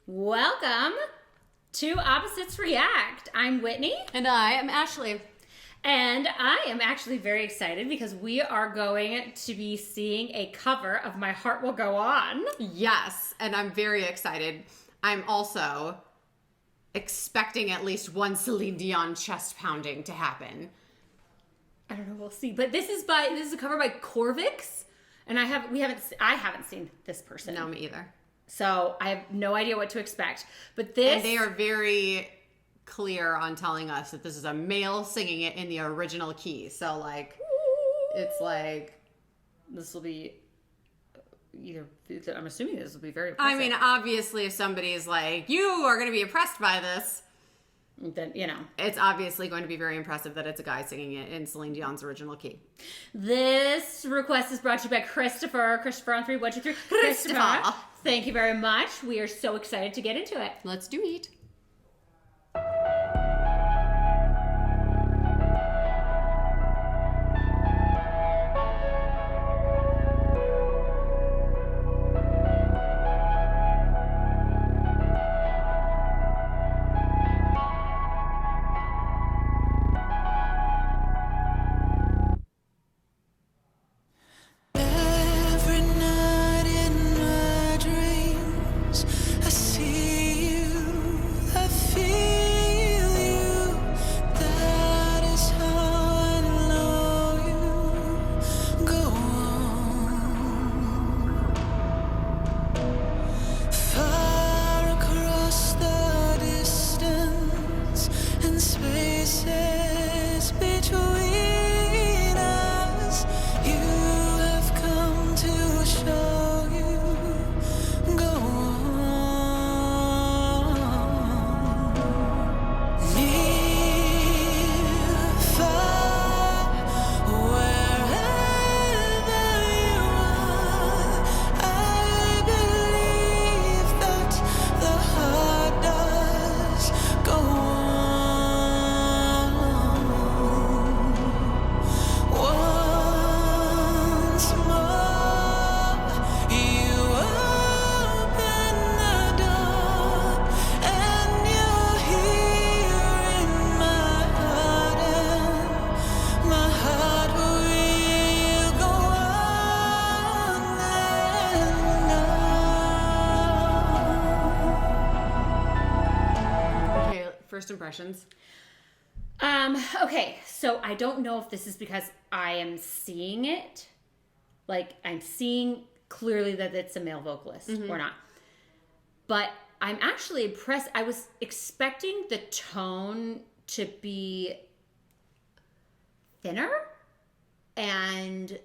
Welcome to Opposites React. I'm Whitney. And I am Ashley. And I am actually very excited because we are going to be seeing a cover of My Heart Will Go On. Yes, and I'm very excited. I'm also expecting at least one Celine Dion chest pounding to happen. I don't know, we'll see. But this is a cover by Corvyx, and I haven't seen this person. No, me either. So I have no idea what to expect. But And they are very clear on telling us that this is a male singing it in the original key. So it's like this will be I'm assuming this will be very impressive. I mean, obviously if somebody's like, you are going to be impressed by this, then, it's obviously going to be very impressive that it's a guy singing it in Celine Dion's original key. This request is brought to you by Christopher. Christopher on 3, 1, 2, 3. Christopher. Thank you very much. We are so excited to get into it. Let's do it. First impressions. Okay, so I don't know if this is because I am seeing it. Like, I'm seeing clearly that it's a male vocalist or not. But I'm actually impressed. I was expecting the tone to be thinner and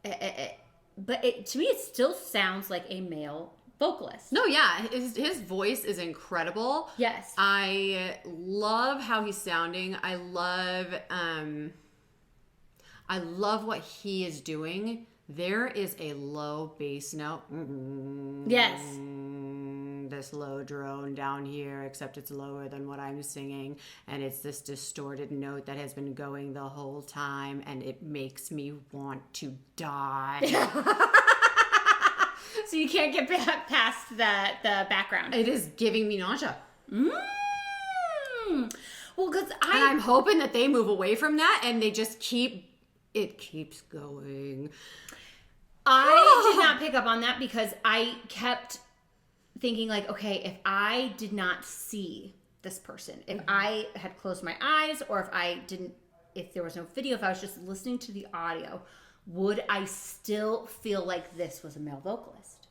but to me it still sounds like a male vocalist. No, yeah, his voice is incredible. Yes. I love how he's sounding. I love what he is doing. There is a low bass note. Yes. This low drone down here, except it's lower than what I'm singing, and it's this distorted note that has been going the whole time, and it makes me want to die. So you can't get past the background. It is giving me nausea. Well, because I'm hoping that they move away from that and they just it keeps going. I did not pick up on that because I kept thinking like, okay, if I did not see this person, if I had closed my eyes or if there was no video, if I was just listening to the audio, would I still feel like this was a male vocalist?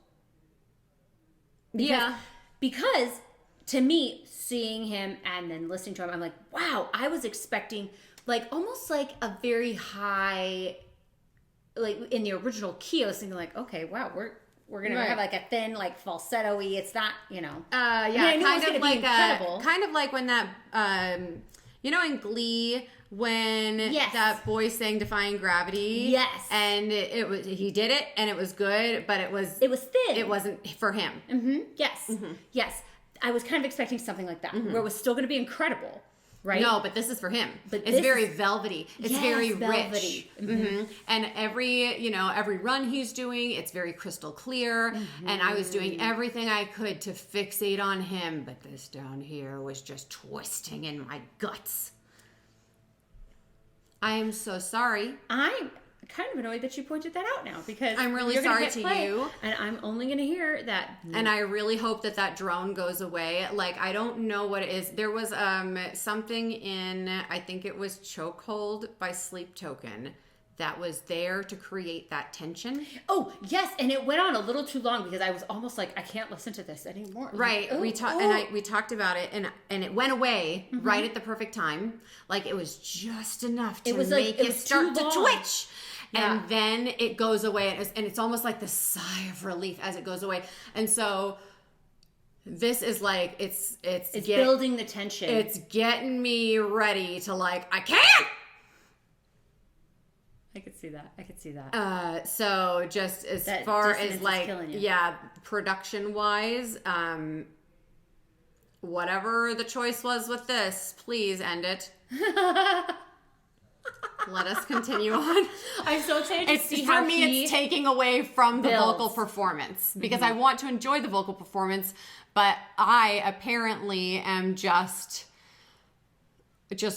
Because to me, seeing him and then listening to him, I'm like, wow, I was expecting like almost like a very high, like in the original key, I was thinking like, okay, wow, we're gonna have like a thin, like falsetto-y. It's not, kind of like when that in Glee when that boy sang Defying Gravity. Yes. And he did it and it was good, but it was thin. It wasn't for him. Mm-hmm. Yes. Mm-hmm. Yes. I was kind of expecting something like that, where it was still going to be incredible. right? No, but this is for him. But it's this very is- velvety. It's Yes, very velvety. rich. Mm-hmm. And every run he's doing, it's very crystal clear. And I was doing everything I could to fixate on him, but this down here was just twisting in my guts. I am so sorry. I'm kind of annoyed that you pointed that out now, because I'm really you're gonna sorry hit to play, you. and I'm only going to hear that. And I really hope that drone goes away. Like, I don't know what it is. There was something in, I think it was Chokehold by Sleep Token, that was there to create that tension. Oh, yes, and it went on a little too long, because I was almost like, I can't listen to this anymore. Right. Like, We talked about it, and it went away right at the perfect time. Like, it was just enough to make it start to twitch. Yeah. And then it goes away, and it's almost like the sigh of relief as it goes away. And so this is like, it's building the tension. It's getting me ready to, like, I can't. I could see that. So just as That far dissonance as is like, killing you. yeah, production wise, whatever the choice was with this, please end it. Let us continue on. I'm so excited to see For how me, it's taking away from the vocal builds. performance, because I want to enjoy the vocal performance, but I apparently am just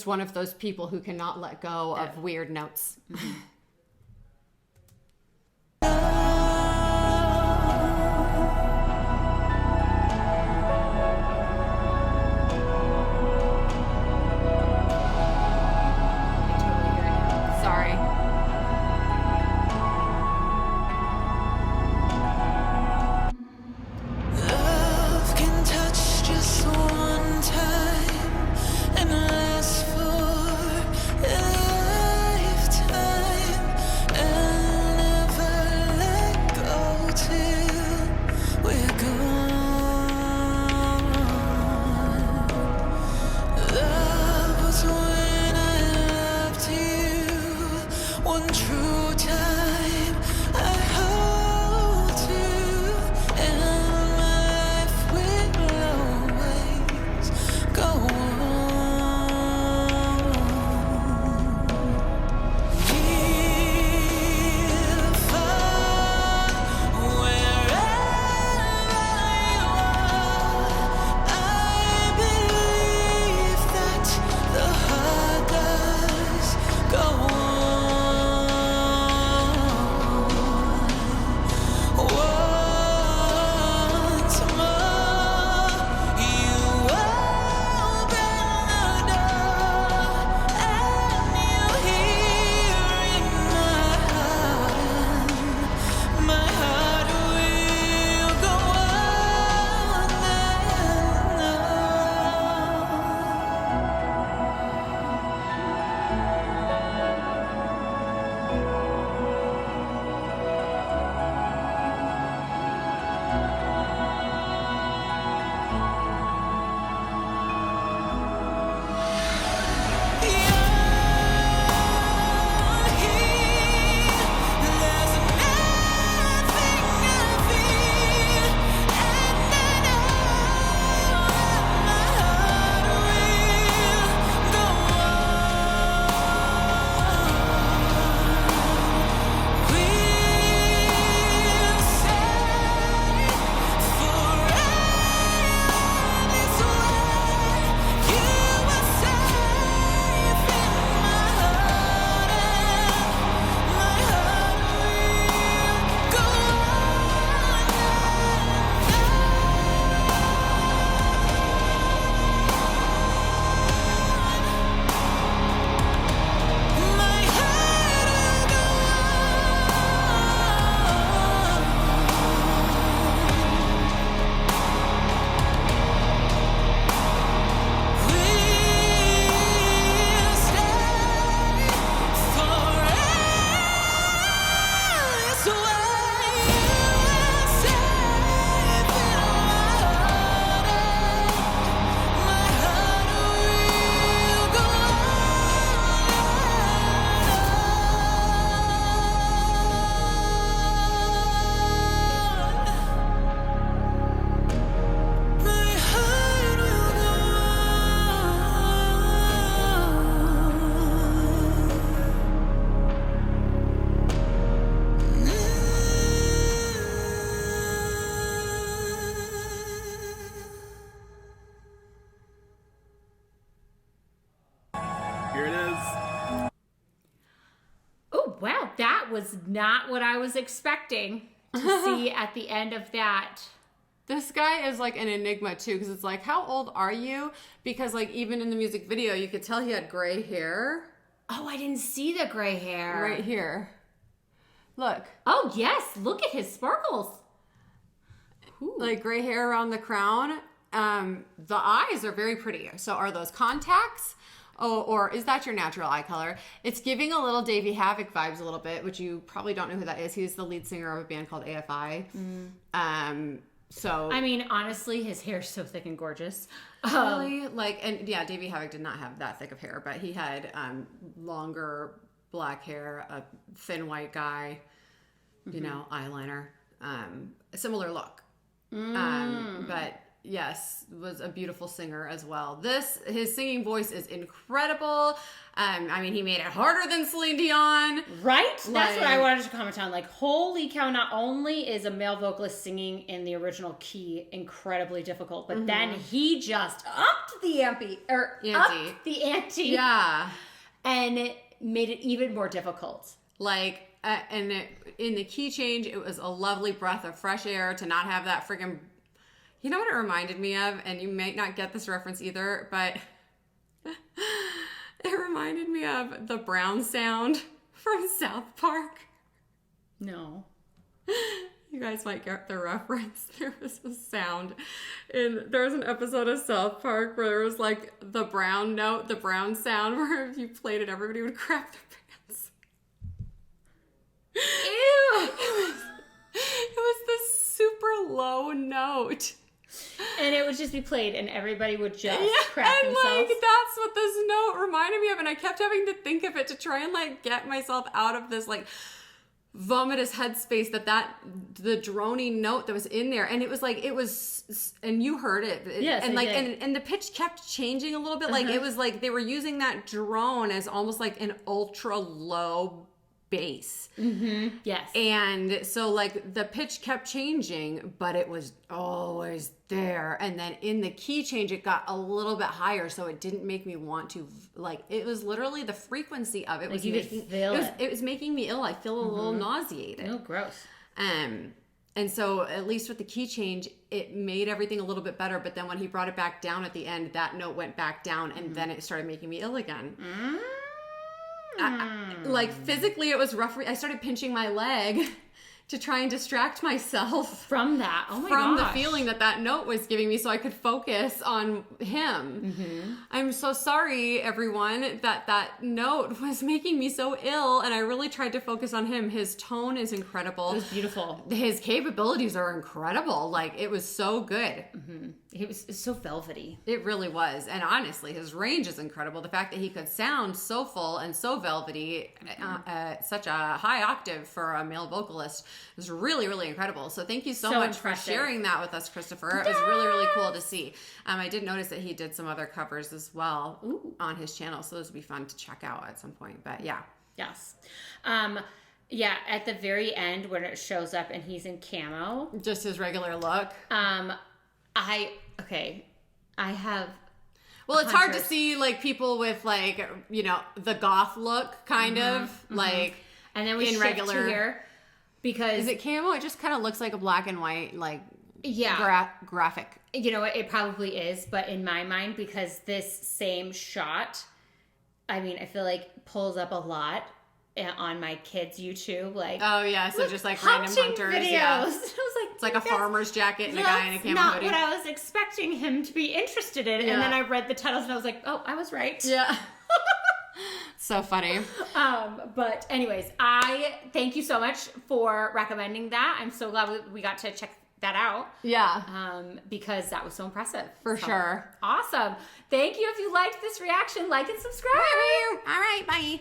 one of those people who cannot let go of weird notes. Sorry. Love can touch just one time and last for a lifetime. was not what I was expecting to see at the end of that. This guy is like an enigma too, because it's like, how old are you? Because like even in the music video, you could tell he had gray hair. Oh, I didn't see the gray hair. Right here. Look. Oh, yes. Look at his sparkles. Ooh. Like gray hair around the crown. The eyes are very pretty. So are those contacts? Oh, or is that your natural eye color? It's giving a little Davey Havok vibes a little bit, which you probably don't know who that is. He's the lead singer of a band called AFI. So I mean, honestly, his hair's so thick and gorgeous. really, like, and yeah, Davey Havok did not have that thick of hair, but he had longer black hair, a thin white guy, you know, eyeliner, a similar look. But yes, was a beautiful singer as well. His singing voice is incredible. I mean, he made it harder than Celine Dion. Right? That's what I wanted to comment on. Like, holy cow, not only is a male vocalist singing in the original key incredibly difficult, but then he just upped the ante. Yeah. And it made it even more difficult. Like, in the key change, it was a lovely breath of fresh air to not have that friggin'. You know what it reminded me of? And you might not get this reference either, but it reminded me of the Brown sound from South Park. No. You guys might get the reference. There was a sound. And there was an episode of South Park where there was like the brown note, the brown sound, where if you played it, everybody would crap their pants. Ew! It was this super low note. And it would just be played and everybody would just crap and themselves. like that's what this note reminded me of, and I kept having to think of it to try and like get myself out of this like vomitous headspace that the droning note that was in there, and it was and you heard it. Yes, and I like did. and the pitch kept changing a little bit. Like it was like they were using that drone as almost like an ultra low bass. Yes. And so like the pitch kept changing, but it was always there. And then in the key change, it got a little bit higher, so it didn't make me want to, like, it was literally the frequency of it Like was you could making feel it. It was making me ill. I feel a little nauseated. Oh, gross. And so at least with the key change, it made everything a little bit better. But then when he brought it back down at the end, that note went back down, and then it started making me ill again. Like physically it was rough. I started pinching my leg to try and distract myself From that. Oh my from gosh. the feeling that note was giving me, so I could focus on him. I'm so sorry, everyone, that note was making me so ill, and I really tried to focus on him. His tone is incredible. It was beautiful. His capabilities are incredible. Like, it was so good. It was so velvety. It really was. And honestly, his range is incredible. The fact that he could sound so full and so velvety, such a high octave for a male vocalist, is really, really incredible. So thank you so much impressive. for sharing that with us, Christopher. It was really, really cool to see. I did notice that he did some other covers as well on his channel. So those would be fun to check out at some point. But yeah. Yes. Yeah, at the very end when it shows up and he's in camo. Just his regular look. I have. Well, it's hard to hunters. see like people with like, you know, the goth look kind of like And then we in shift regular to here because Is it camo? It just kind of looks like a black and white like graphic. You know what? It probably is, but in my mind, because this same shot, I mean, I feel like pulls up a lot on my kids' YouTube. Like, Oh yeah, so just like random hunting hunters. videos. Yeah. I was like, It's like a farmer's jacket and a guy in a camo not hoodie. what I was expecting him to be interested in. Yeah. And then I read the titles and I was like, oh, I was right. Yeah. So funny. But anyways, I thank you so much for recommending that. I'm so glad we got to check that out. Yeah. Because that was so impressive. For So, sure. Awesome. Thank you. If you liked this reaction, like and subscribe. All right, bye.